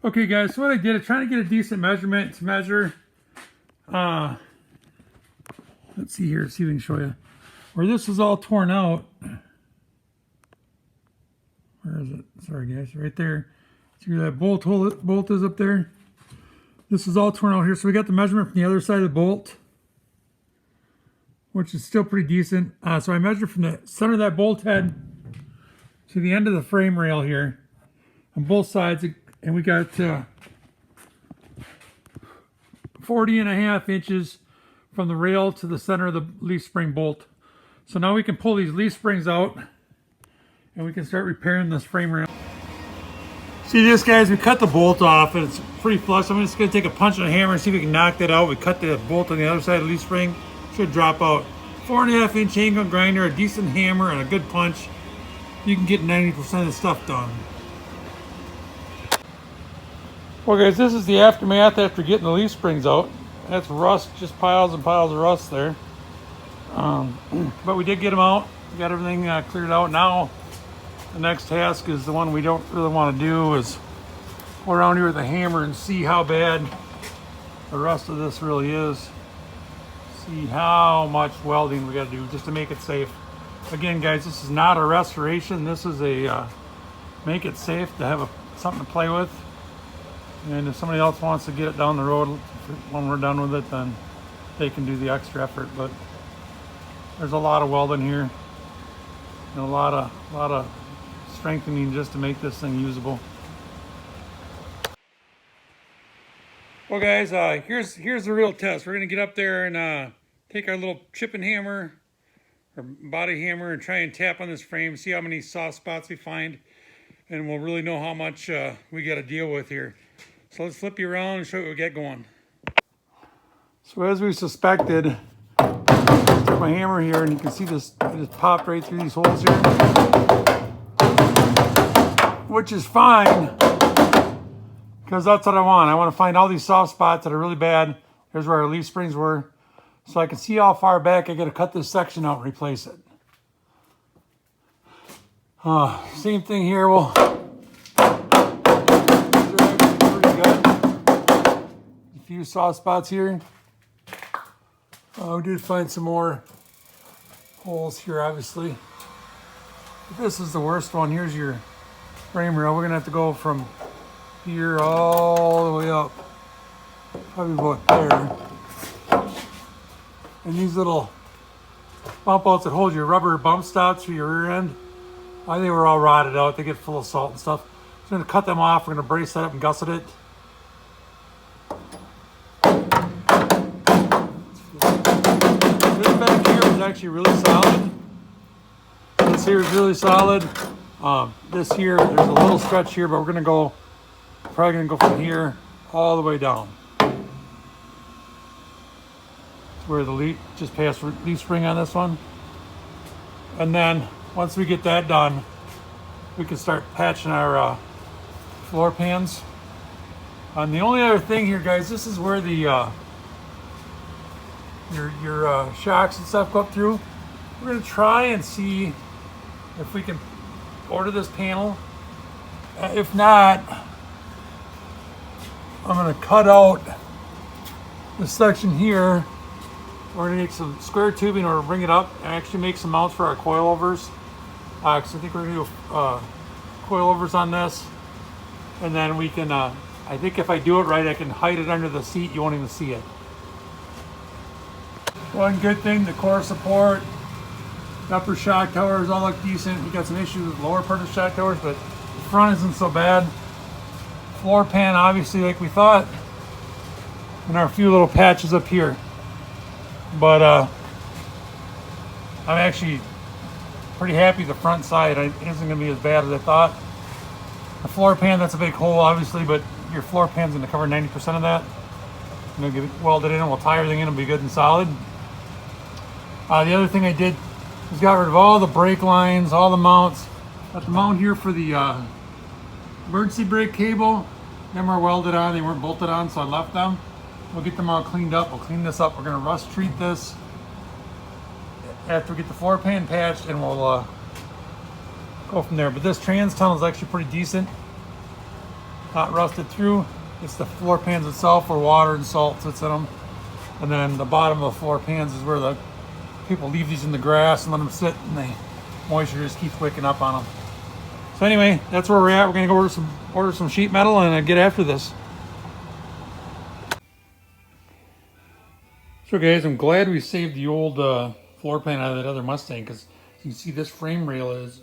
Okay guys, so what I did is trying to get a decent measurement to measure. Let's see here, see if we can show you. Where this is all torn out. Where is it? Sorry guys, right there. See where that bolt is up there? This is all torn out here. So we got the measurement from the other side of the bolt, which is still pretty decent. So I measured from the center of that bolt head to the end of the frame rail here on both sides, and we got 40.5 inches from the rail to the center of the leaf spring bolt. So now we can pull these leaf springs out and we can start repairing this frame rail. See this, guys, we cut the bolt off and it's pretty flush. I'm just gonna take a punch and a hammer and see if we can knock that out. We cut the bolt on the other side of the leaf spring, should drop out. 4.5 inch angle grinder, a decent hammer, and a good punch. You can get 90% of the stuff done. Well guys, this is the aftermath after getting the leaf springs out. That's rust, just piles and piles of rust there. But we did get them out. We got everything cleared out. Now the next task is the one we don't really want to do, is go around here with a hammer and see how bad the rest of this really is. See how much welding we got to do just to make it safe. Again guys, this is not a restoration. This is a make it safe to have something to play with. And if somebody else wants to get it down the road when we're done with it, then they can do the extra effort. But there's a lot of welding here and a lot of strengthening just to make this thing usable. Well guys, here's the real test. We're gonna get up there and take our little chipping hammer or body hammer and try and tap on this frame, see how many soft spots we find, and we'll really know how much we got to deal with here. So let's flip you around and show you what we got going. So as we suspected, I took my hammer here and you can see this, it just popped right through these holes here, which is fine because that's what I want. I want to find all these soft spots that are really bad. Here's where our leaf springs were. So I can see how far back I got to cut this section out and replace it. Same thing here. Well, a few soft spots here. We did find some more holes here, obviously. But this is the worst one. Here's your frame rail. We're gonna have to go from here all the way up, probably about there. And these little bump outs that hold your rubber bump stops for your rear end, they were all rotted out. They get full of salt and stuff. So I'm gonna cut them off. We're gonna brace that up and gusset it. Actually really solid. This here is really solid. This here, there's a little stretch here, but we're probably gonna go from here all the way down. It's where the leaf just passed leaf spring on this one. And then once we get that done, we can start patching our floor pans. And the only other thing here, guys, this is where the your shocks and stuff go up through. We're going to try and see if we can order this panel. If not, I'm going to cut out this section here. We're going to make some square tubing or bring it up and actually make some mounts for our coilovers. Because I think we're going to do coilovers on this. And then we can, I think if I do it right, I can hide it under the seat. You won't even see it. One good thing, the core support, the upper shock towers all look decent. We got some issues with the lower part of the shock towers, but the front isn't so bad. Floor pan, obviously, like we thought, and our few little patches up here. But I'm actually pretty happy the front side isn't going to be as bad as I thought. The floor pan, that's a big hole, obviously, but your floor pan's going to cover 90% of that. I'm going to get it welded in, and we'll tie everything in, it'll be good and solid. The other thing I did was got rid of all the brake lines, all the mounts. Got the mount here for the emergency brake cable. Them are welded on, they weren't bolted on, so I left them. We'll get them all cleaned up. We'll clean this up. We're gonna rust treat this after we get the floor pan patched, and we'll go from there. But this trans tunnel is actually pretty decent. not rusted through. It's the floor pans itself where water and salt sits in them. And then the bottom of the floor pans is where the people leave these in the grass and let them sit, and the moisture just keeps wicking up on them. So anyway, that's where we're at. We're gonna go order some sheet metal and get after this. So guys, I'm glad we saved the old floor pan out of that other Mustang, because you can see this frame rail is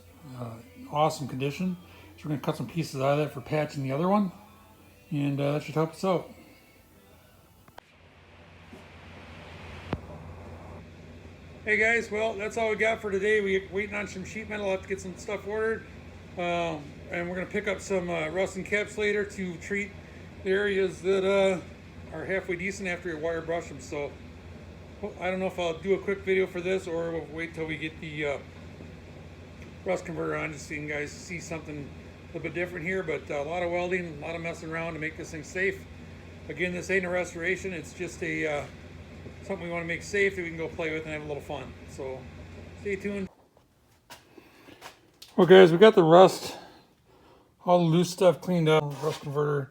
awesome condition. So we're gonna cut some pieces out of that for patching the other one, and that should help us out. Hey guys, well, that's all we got for today. We're waiting on some sheet metal. I'll have to get some stuff ordered. And we're going to pick up some rust encapsulator to treat the areas that are halfway decent after you wire brush them. So I don't know if I'll do a quick video for this, or we'll wait till we get the rust converter on, just so you guys see something a little bit different here. But a lot of welding, a lot of messing around to make this thing safe. Again, this ain't a restoration. It's just a something we want to make safe that we can go play with and have a little fun. So stay tuned. Well guys, we got the rust, all the loose stuff cleaned up, rust converter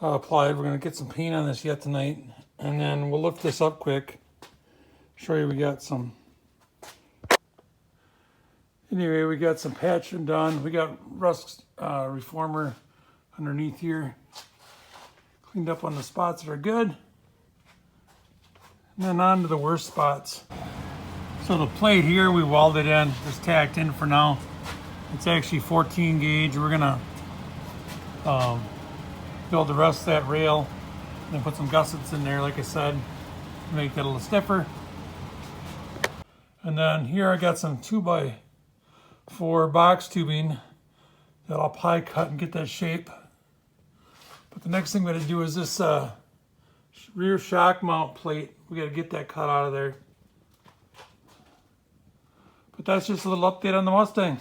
applied. We're going to get some paint on this yet tonight, and then we'll lift this up quick, show you we got some. Anyway, we got some patching done. We got rust reformer underneath here, cleaned up on the spots that are good. And then on to the worst spots. So the plate here we welded in, just tacked in for now. It's actually 14 gauge. We're gonna build the rest of that rail and then put some gussets in there, like I said, to make that a little stiffer. And then here I got some 2x4 box tubing that I'll pie cut and get that shape. But the next thing we're gonna do is this rear shock mount plate. We got to get that cut out of there. But that's just a little update on the Mustang.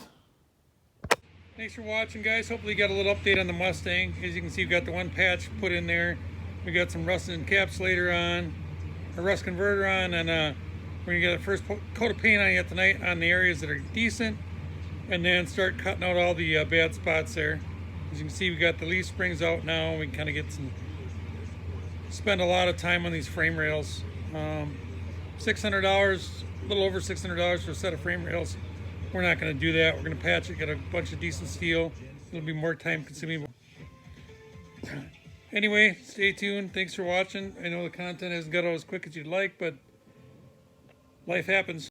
Thanks for watching, guys. Hopefully you got a little update on the Mustang. As you can see, we've got the one patch put in there. We got some rust encapsulator on, a rust converter on, and we're gonna get the first coat of paint on yet tonight on the areas that are decent, and then start cutting out all the bad spots there. As you can see, we got the leaf springs out now. We can kind of get some, spend a lot of time on these frame rails. $600, a little over $600 for a set of frame rails. We're not going to do that. We're going to patch it, get a bunch of decent steel. It'll be more time consuming. Anyway, stay tuned. Thanks for watching. I know the content hasn't got out as quick as you'd like, but life happens.